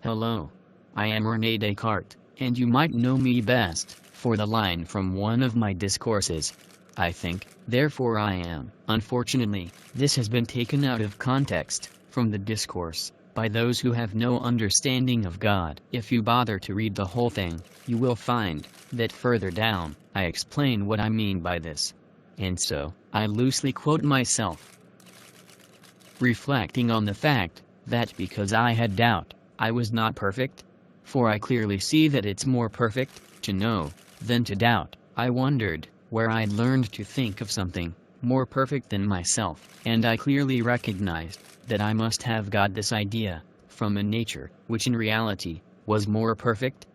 Hello. I am René Descartes, and you might know me best for the line from one of my discourses. I think, therefore I am. Unfortunately, this has been taken out of context from the discourse by those who have no understanding of God. If you bother to read the whole thing, you will find that further down, I explain what I mean by this. And so, I loosely quote myself, reflecting on the fact that because I had doubt, I was not perfect. For I clearly see that it's more perfect to know than to doubt. I wondered where I'd learned to think of something more perfect than myself, and I clearly recognized that I must have got this idea from a nature which in reality was more perfect.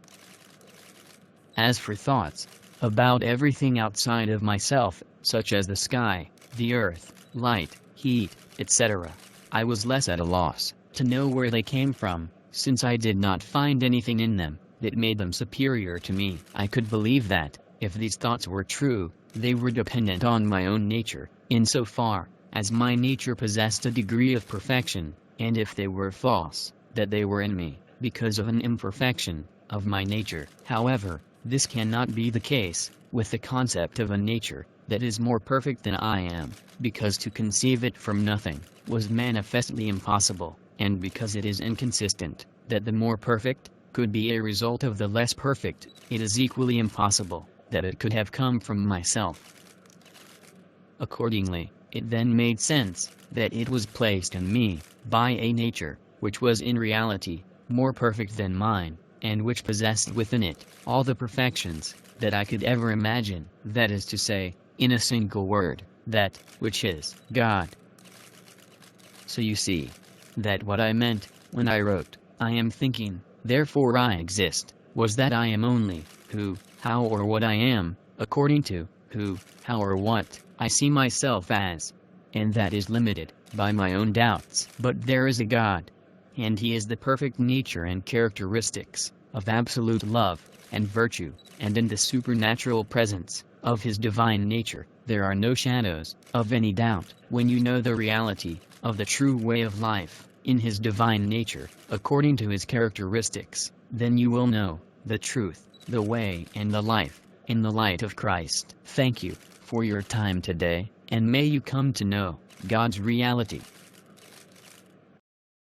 As for thoughts about everything outside of myself, such as the sky, the earth, light, heat, etc., I was less at a loss to know where they came from, since I did not find anything in them that made them superior to me. I could believe that, if these thoughts were true, they were dependent on my own nature, insofar as my nature possessed a degree of perfection, and if they were false, that they were in me, because of an imperfection of my nature. However, this cannot be the case with the concept of a nature that is more perfect than I am, because to conceive it from nothing was manifestly impossible, and because it is inconsistent that the more perfect could be a result of the less perfect, it is equally impossible that it could have come from myself. Accordingly, it then made sense that it was placed in me by a nature which was in reality more perfect than mine, and which possessed within it all the perfections that I could ever imagine, that is to say, in a single word, that which is God. So you see that what I meant when I wrote, I am thinking, therefore I exist, was that I am only who, how or what I am, according to who, how or what I see myself as. And that is limited by my own doubts. But there is a God, and He is the perfect nature and characteristics of absolute love and virtue, and in the supernatural presence of His divine nature, there are no shadows of any doubt. When you know the reality of the true way of life in His divine nature, according to His characteristics, then you will know the truth, the way and the life, in the light of Christ. Thank you for your time today, and may you come to know God's reality.